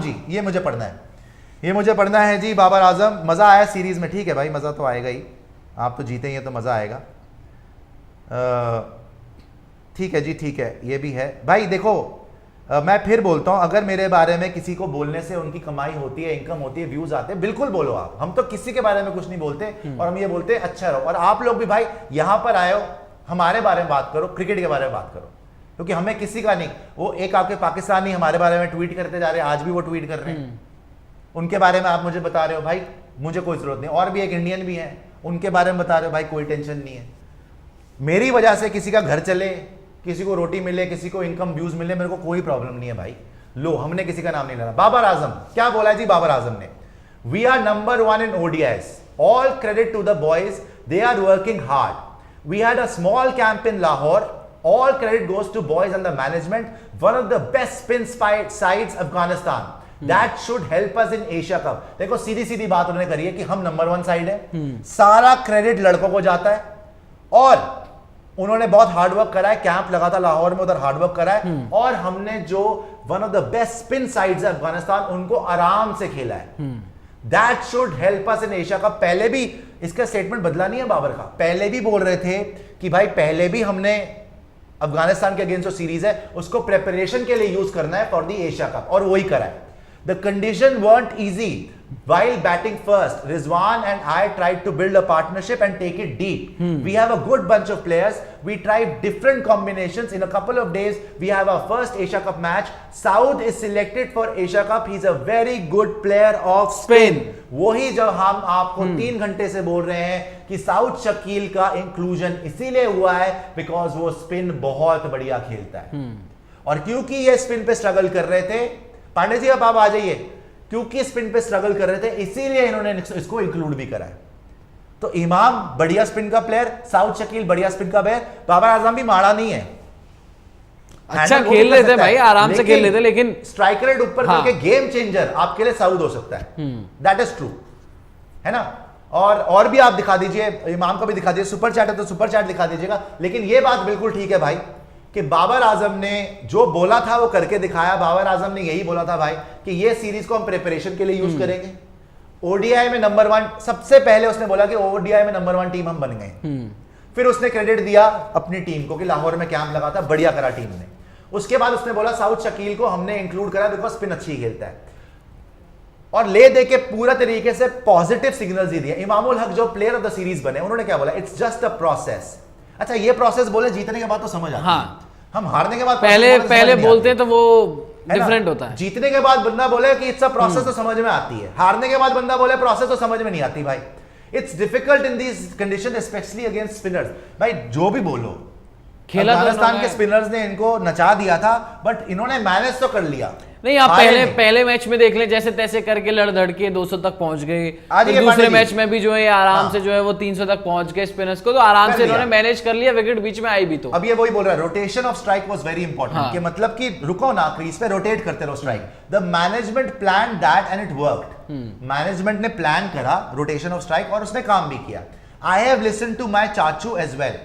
जी, ये मुझे पढ़ना है, ये मुझे पढ़ना है जी। बाबर आजम, मजा आया सीरीज में, ठीक है भाई, मजा तो आएगा ही, आप तो जीते ही हैं तो मजा आएगा। ठीक है जी, ठीक है, ये भी है भाई। देखो मैं फिर बोलता हूं, अगर मेरे बारे में किसी को बोलने से उनकी कमाई होती है, इनकम होती है, व्यूज आते हैं, बिल्कुल बोलो आप। हम तो किसी के बारे में कुछ नहीं बोलते और हम ये बोलते हैं अच्छा रहो। और आप लोग भी भाई यहां पर आए हो, हमारे बारे में बात करो, क्रिकेट के बारे में बात करो, क्योंकि हमें किसी का नहीं। वो एक आपके पाकिस्तानी हमारे बारे में ट्वीट करते जा रहे हैं, आज भी वो ट्वीट कर रहे हैं, उनके बारे में आप मुझे बता रहे हो भाई, मुझे कोई जरूरत नहीं। और भी एक इंडियन भी है, उनके बारे में बता रहे हो भाई, कोई टेंशन नहीं है। मेरी वजह से किसी का घर चले, किसी को रोटी मिले, किसी को इनकम व्यूज मिले, मेरे को कोई प्रॉब्लम नहीं है भाई। लो, हमने किसी का नाम नहीं लेना। बाबर आजम क्या बोला है जी? बाबर आजम ने, we are number 1 in ODIs, all credit to the boys, they are working hard, we had a small camp in Lahore, all credit goes to boys and the management, one of the best spin sides Afghanistan, that should help us in Asia Cup। देखो सीधी सीधी बात उन्होंने करी है कि हम number 1 side है, सारा credit लड़कों को जाता है, और उन्होंने बहुत हार्डवर्क करा है, कैंप लगा था लाहौर में, उधर हार्डवर्क करा है, और हमने जो one of the best spin sides है अफगानिस्तान, उनको आराम से खेला है। That should help us in Asia cup. पहले भी इसका स्टेटमेंट बदला नहीं है बाबर का, पहले भी बोल रहे थे कि भाई पहले भी हमने अफगानिस्तान के अगेंस्ट जो सीरीज है उसको प्रिपरेशन के लिए यूज करना है फॉर द एशिया कप, और वही करा है। The condition weren't easy while batting first. Rizwan and I tried to build a partnership and take it deep. We have a good bunch of players. We tried different combinations. In a couple of days, we have our first Asia Cup match. Saud is selected for Asia Cup. He's a very good player of spin. वही जब हम आपको 3 घंटे से बोल रहे हैं कि साउथ शकील का इंक्लूजन इसीलिए हुआ है बिकॉज वो स्पिन बहुत बढ़िया खेलता है, और क्योंकि ये स्पिन पे स्ट्रगल कर रहे थे, पांडे जी अब आप आ जाइए, क्योंकि स्पिन पे स्ट्रगल कर रहे थे इसीलिए इन्होंने इसको इंक्लूड भी करा है। तो इमाम बढ़िया स्पिन का प्लेयर, साउथ शकील बढ़िया स्पिन का प्लेयर, बाबर आजम भी माड़ा नहीं है, अच्छा खेल लेते भाई, आराम से खेल लेते, लेकिन स्ट्राइक रेट ऊपर करके गेम चेंजर आपके लिए साउथ हो सकता है, दैट इज ट्रू, है ना। और भी आप दिखा दीजिए, इमाम का भी दिखा दीजिए, सुपर चैट है तो सुपर चैट दिखा दीजिएगा। लेकिन ये बात बिल्कुल ठीक है भाई कि बाबर आजम ने जो बोला था वो करके दिखाया। बाबर आजम ने यही बोला था भाई कि ये सीरीज को हम प्रिपरेशन के लिए यूज करेंगे, ओडीआई में नंबर 1, सबसे पहले उसने बोला कि ओडीआई में नंबर 1 टीम हम बन गए। फिर उसने क्रेडिट दिया अपनी टीम को कि लाहौर में कैंप लगा था, बढ़िया करा टीम ने। उसके बाद उसने बोला साउथ शकील को हमने इंक्लूड करा बिकॉज स्पिन अच्छी खेलता है, और ले दे के पूरा तरीके से पॉजिटिव सिग्नल्स ही दिए। इमामुल हक जो प्लेयर ऑफ द सीरीज बने, उन्होंने क्या बोला, इट्स जस्ट अ प्रोसेस। अच्छा ये प्रोसेस बोले जीतने के बाद तो समझ आता है, हाँ। हम हारने के बाद पहले बोलते हैं तो वो डिफरेंट होता है। जीतने के बाद बंदा बोले कि इट्स अ प्रोसेस तो समझ में आती है, हारने के बाद बंदा बोले प्रोसेस तो समझ में नहीं आती भाई। It's difficult in these condition specially against spinners. भाई जो भी बोलो, अफगानिस्तान के स्पिनर्स ने इनको नचा दिया था, बट इन्होंने मैनेज तो कर लिया। नहीं आप पहले मैच में देख लें, जैसे तैसे करके लड़ धड़ के 200 तक पहुंच गए। तो दूसरे मैच में भी जो है आराम से जो है वो 300 तक पहुंच गए स्पिनर्स को, तो आराम से इन्होंने मैनेज कर लिया, विकेट बीच में आई भी। तो अब ये वही बोल रहा है, rotation of strike was very important, कि मतलब कि रुको ना क्रीज पे, रोटेट करते रहो strike. The management plan that and it worked. Management ने प्लान करा रोटेशन ऑफ स्ट्राइक और उसने काम भी किया। I have listened to my चाचू as well.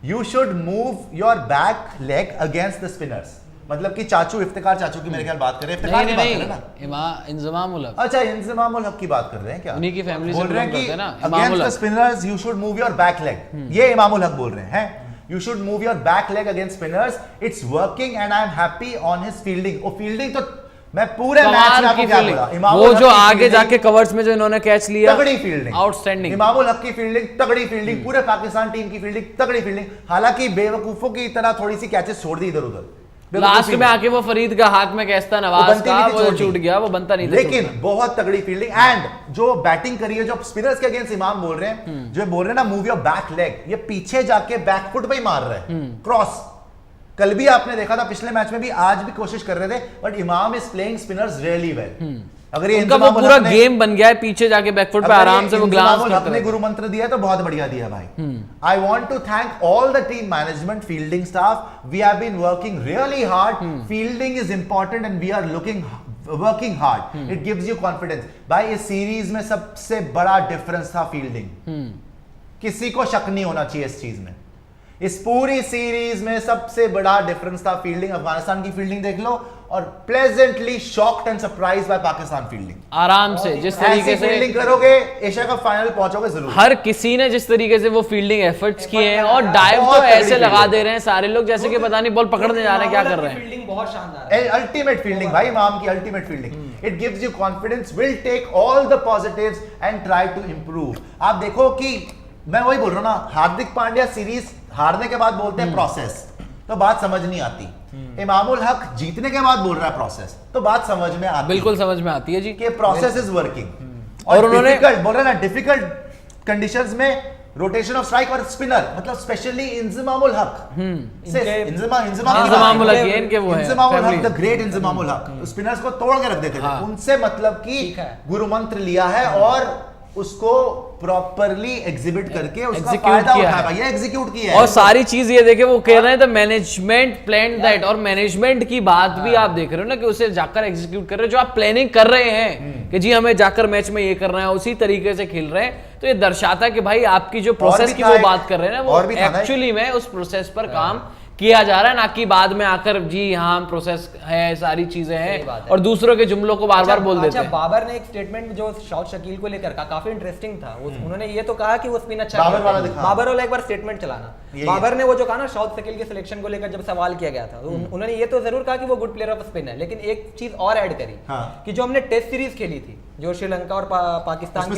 You should move your back leg against the spinners. मतलब कि चाचू, इफ्तिकार चाचू की मेरे ख्याल बात कर रहे हैं, इफ्तिकार की बात कर रहे हैं ना, इंजमामुल हक। अच्छा इंजमामुल हक की बात कर रहे हैं क्या? उन्हीं की फैमिली से बोल रहे हैं कि ना, against the spinners you should move your back leg। ये इमामुल हक बोल रहे हैं, you should move your back leg against spinners, it's working and I am happy on his fielding। वो फील्डिंग तो मैं पूरे मैच में आपको क्या बोला, वो जो आगे जाके कवर्स में जो इन्होंने कैच लिया, तगड़ी फील्डिंग, आउटस्टैंडिंग। इमामुल हक की फील्डिंग तगड़ी, फील्डिंग पूरे पाकिस्तान टीम की फील्डिंग तगड़ी फील्डिंग। हालांकि बेवकूफों की तरह थोड़ी सी कैचेस छोड़ दी इधर उधर, लास्ट में आके वो फरीद का हाथ में कैच था, नवाज का, वो छूट गया, वो बनता नहीं था, लेकिन बहुत तगड़ी फील्डिंग। एंड जो बैटिंग करी है, जो स्पिनर्स के अगेंस्ट इमाम बोल रहे हैं, जो बोल रहे हैं ना मूव योर बैक लेग, ये पीछे जाके बैक फुट पे ही मार रहे हैं क्रॉस। कल भी आपने देखा था, पिछले मैच में भी, आज भी कोशिश कर रहे थे, बट इमाम is playing spinners really well. अगर ये वो पूरा गेम बन गया है, पीछे जाके बैकफुट पे आराम से वो ग्लांस करते हैं। अपने गुरु मंत्र दिया है तो बहुत बढ़िया दिया भाई। I want to thank all the team management, fielding staff, we have been working really hard. Fielding is important and we are working hard, it gives you confidence. भाई इस सीरीज में सबसे बड़ा डिफरेंस था फील्डिंग, किसी को शक नहीं होना चाहिए इस चीज में। इस पूरी सीरीज में सबसे बड़ा डिफरेंस था फील्डिंग। अफगानिस्तान की फील्डिंग देख लो, और pleasantly shocked and surprise by Pakistan fielding. आराम से जिस तरीके से फील्डिंग करोगे एशिया कप फाइनल पहुंचोगे जरूर। हर किसी ने जिस तरीके से वो फील्डिंग एफर्ट्स किए हैं और डाइव तो ऐसे लगा दे रहे हैं सारे लोग जैसे कि पता नहीं बॉल पकड़ने जा रहे हैं, क्या कर रहे हैं। फील्डिंग बहुत शानदार है, अल्टीमेट फील्डिंग भाई, इमाम की ultimate fielding. It gives you confidence, will take all the positives and try to improve. आप देखो कि मैं वही बोल रहा हूं ना, हार्दिक पांड्या सीरीज हारने के बाद बोलते हैं प्रोसेस, तो बात समझ नहीं आती। इमामुल हक जीतने के बाद बोल रहा है प्रोसेस, तो बात समझ में आती, बिल्कुल समझ में आती है जी कि प्रोसेस इज वर्किंग। और उन्होंने बोल रहे ना डिफिकल्ट कंडीशंस में रोटेशन ऑफ स्ट्राइक और स्पिनर, मतलब स्पेशली इंजमामुल हक इंजमामुल हक इनके वो है इंजमामुल हक, द ग्रेट इंजमामुल हक, स्पिनर्स को तोड़ के रख देते थे। उनसे मतलब कि गुरु मंत्र लिया है और उसको प्रॉपरली एग्जिबिट करके उसका फायदा उठाया भाई, एग्जीक्यूट किया है। और सारी चीज ये देखे, वो कह रहे हैं द मैनेजमेंट प्लान दैट, और मैनेजमेंट की बात भी आप देख रहे हो ना कि उसे जाकर एग्जीक्यूट कर रहे हैं, जो आप प्लानिंग कर रहे हैं कि जी हमें जाकर मैच में ये करना है, उसी तरीके से खेल रहे हैं। तो ये दर्शाता है कि भाई आपकी जो प्रोसेस की वो बात कर रहे हैं ना, वो एक्चुअली में उस प्रोसेस पर काम किया जा रहा है, ना कि बाद में आकर जी हाँ प्रोसेस है, सारी चीजें हैं और दूसरों के जुमलों को बार बार बोल देते हैं। बाबर ने एक स्टेटमेंट जो शॉट शकील को लेकर कहा, काफी इंटरेस्टिंग था। उन्होंने ये तो कहा कि वो स्पिन अच्छा, बाबर वाला एक बार स्टेटमेंट चलाना। बाबर ने वो जो कहा ना शॉट शकील के सिलेक्शन को लेकर जब सवाल किया गया था, उन्होंने ये तो जरूर कहा कि वो गुड प्लेयर ऑफ स्पिन है, लेकिन एक चीज और ऐड करी कि जो हमने टेस्ट सीरीज खेली थी, जो श्रीलंका और पाकिस्तान की,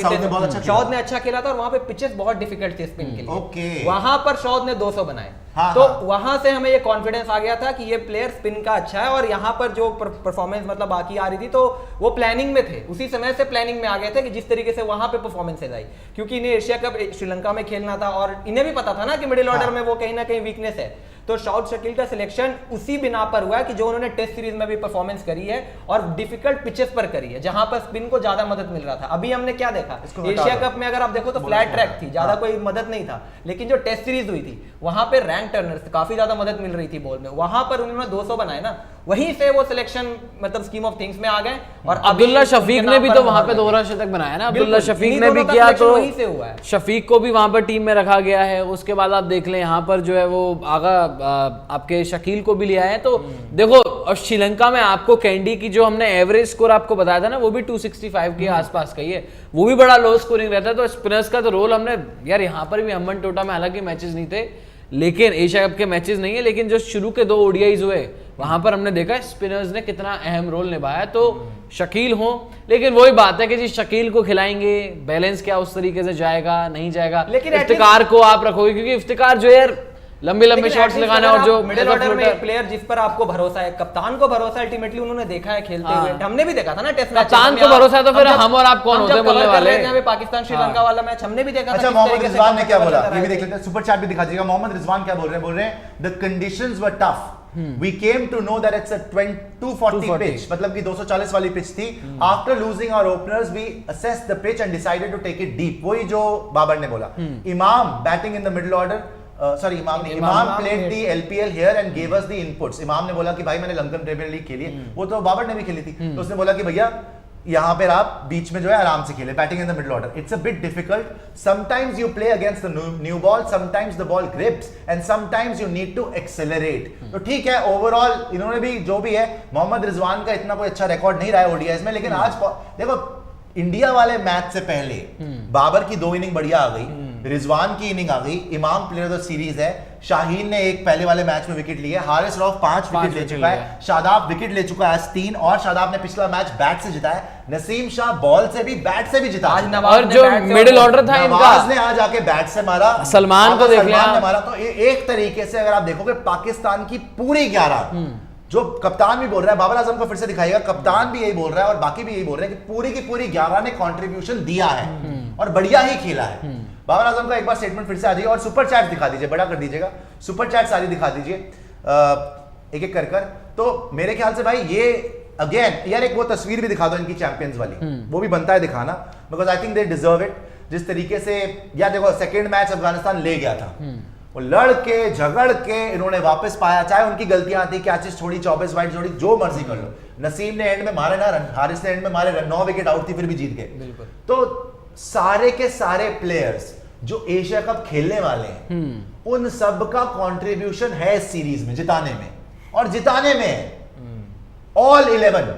शॉट ने अच्छा खेला था और वहां पे पिचेस बहुत डिफिकल्ट थे स्पिन के लिए, वहां पर शॉट ने 200 बनाए। तो वहां से हमें ये कॉन्फिडेंस आ गया था कि ये प्लेयर स्पिन का अच्छा है, और यहाँ पर जो परफॉर्मेंस मतलब बाकी आ रही थी तो वो प्लानिंग में थे, उसी समय से प्लानिंग में आ गए थे कि जिस तरीके से वहां पे परफॉर्मेंसेज आई, क्योंकि इन्हें एशिया कप श्रीलंका में खेलना था और इन्हें भी पता था ना कि मिडिल ऑर्डर में वो कहीं ना कहीं वीकनेस है। तो शॉट शकील का सिलेक्शन उसी बिना पर हुआ है कि जो उन्होंने टेस्ट सीरीज में भी परफॉर्मेंस करी है और डिफिकल्ट पिचेस पर करी है, जहां पर स्पिन को ज्यादा मदद मिल रहा था। अभी हमने क्या देखा एशिया कप में, अगर आप देखो तो फ्लैट ट्रैक थी, ज्यादा कोई मदद नहीं था, लेकिन जो टेस्ट सीरीज हुई थी वहां पे रैंक टर्नर्स काफी ज्यादा मदद मिल रही थी बॉल में, वहां पर उन्होंने 200 बनाए ना, वहीं से वो सिलेक्शन मतलब स्कीम ऑफ थिंग्स में आ गए। और अब्दुल्ला शफीक ने भी तो वहां पे दोहरा शतक बनाया ना, अब्दुल्ला शफीक ने भी किया, तो वहीं से हुआ है। शफीक को भी वहां पर टीम में रखा गया है। उसके बाद आप देख लें यहाँ पर जो है वो आगा आपके शकील को भी लिया है। तो देखो, और श्रीलंका में आपको कैंडी की जो हमने एवरेज स्कोर आपको बताया था ना, वो भी 265 के आसपास का ही है, वो भी बड़ा लो स्कोरिंग रहता है। तो स्पिनर्स का तो रोल हमने यार यहाँ पर भी अम्बन टोटा में हालांकि मैचेस नहीं थे, लेकिन एशिया कप के मैचेस नहीं है, लेकिन जो शुरू के 2 ओडीआईज हुए वहां पर हमने देखा स्पिनर्स ने कितना अहम रोल निभाया। तो शकील हो, लेकिन वही बात है कि जी शकील को खिलाएंगे, बैलेंस क्या उस तरीके से जाएगा नहीं जाएगा, लेकिन इफ्तिकार को आप रखोगे, क्योंकि इफ्तिकार जो यार लंबे शॉट्स लगाना, और जो मिडिल ऑर्डर में एक प्लेयर जिस पर आपको भरोसा है, कप्तान को भरोसा अल्टीमेटली उन्होंने देखा है खेलते हुए, हमने भी देखा था ना टेस्ट मैच, कप्तान को भरोसा है तो फिर हम और आप कौन होते हैं बोलने वाले। पाकिस्तान श्रीलंका वाला मैच हमने भी देखा था। अच्छा, मोहम्मद रिजवान ने क्या बोला ये भी देख लेते हैं, सुपर चैट भी दिखा दीजिएगा। मोहम्मद रिजवान क्या बोल रहे हैं, the conditions were tough, we came to know that it's a 240 pitch, मतलब कि 240 वाली पिच थी। After losing our openers, we assessed the pitch and decided to take it deep. वही जो बाबर ने बोला। इमाम batting in the middle order, इमाम played the LPL here and gave us the inputs. इमाम ने बोला कि भाई मैंने लंदन प्रीमियर लीग खेली है, वो तो बाबर ने भी खेली थी, तो उसने बोला कि भैया यहाँ पे आप बीच में जो है आराम से खेले, batting in the middle order, it's a bit difficult, sometimes you play against the new ball, sometimes the ball grips and sometimes you need to accelerate. तो ठीक है, ओवरऑल इन्होंने भी जो भी है, मोहम्मद रिजवान का इतना कोई अच्छा रिकॉर्ड नहीं रहा है ओडीआईज में, लेकिन आज देखो इंडिया वाले मैच से पहले बाबर की 2 इनिंग बढ़िया आ गई, रिजवान की इनिंग आ गई, इमाम प्लेयर ऑफ द सीरीज है, शाहीन ने एक पहले वाले मैच में विकेट ली है, हारिस रऊफ 5 विकेट ले चुका है, शादाब विकेट ले चुका है आज 3, और शादाब ने पिछला मैच बैट से जिताया, नसीम शाह बॉल से भी बैट से भी जिता, और जो मिडिल ऑर्डर था इनका ने आज आके बैट से मारा, सलमान को देख लिया मारा। तो एक तरीके से अगर आप देखोगे पाकिस्तान की पूरी 11, जो कप्तान भी बोल रहा है, बाबर आजम को फिर से दिखाएगा, कप्तान भी यही बोल रहा है और बाकी भी यही बोल रहे हैं कि पूरी की पूरी 11 ने कंट्रीब्यूशन दिया है और बढ़िया ही खेला है। बाबर आजम का एक बार स्टेटमेंट फिर से आ जाइए और सुपर चैट दिखा दीजिए, बड़ा कर दीजिएगा, सुपर चैट सारी दिखा दीजिए एक एक कर। तो मेरे ख्याल से भाई ये अगेन यार एक वो तस्वीर भी दिखा दो इनकी चैंपियंस वाली, वो भी बनता है दिखाना, because I think they deserve it. जिस तरीके से यार देखो सेकेंड मैच अफगानिस्तान ले गया था, वो लड़ के झगड़ के इन्होंने वापस पाया, चाहे उनकी गलतियां थी, कैचेस छोड़ी, 24 वाइड छोड़ी, जो मर्जी कर लो, नसीम ने एंड में मारे ना रन, हारिस ने एंड में मारे रन, 9 विकेट आउट थी फिर भी जीत गए। तो सारे के सारे प्लेयर्स जो एशिया कप खेलने वाले हैं, उन सब का कंट्रीब्यूशन है इस सीरीज में जिताने में, और जिताने में ऑल 11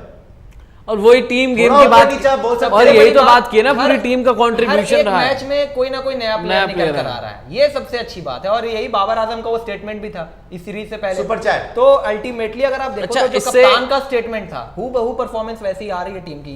और वही टीम गेम थोड़ा की ऊपर बात नीचे आप बोल सकते और हैं, यही बड़ी तो बात, बात की है ना, पूरी हर- टीम का कंट्रीब्यूशन हर रहा एक है। मैच में कोई ना कोई नया नया प्लेयर निकल player कर है। आ रहा है, ये सबसे अच्छी बात है। और यही बाबर आजम का वो स्टेटमेंट भी था इस सीरीज से पहले सुपर चैट। तो अल्टीमेटली अगर आप देखो अच्छा, तो जो इससे- कप्तान का स्टेटमेंट था, हूबहू परफॉर्मेंस वैसी आ रही है टीम की।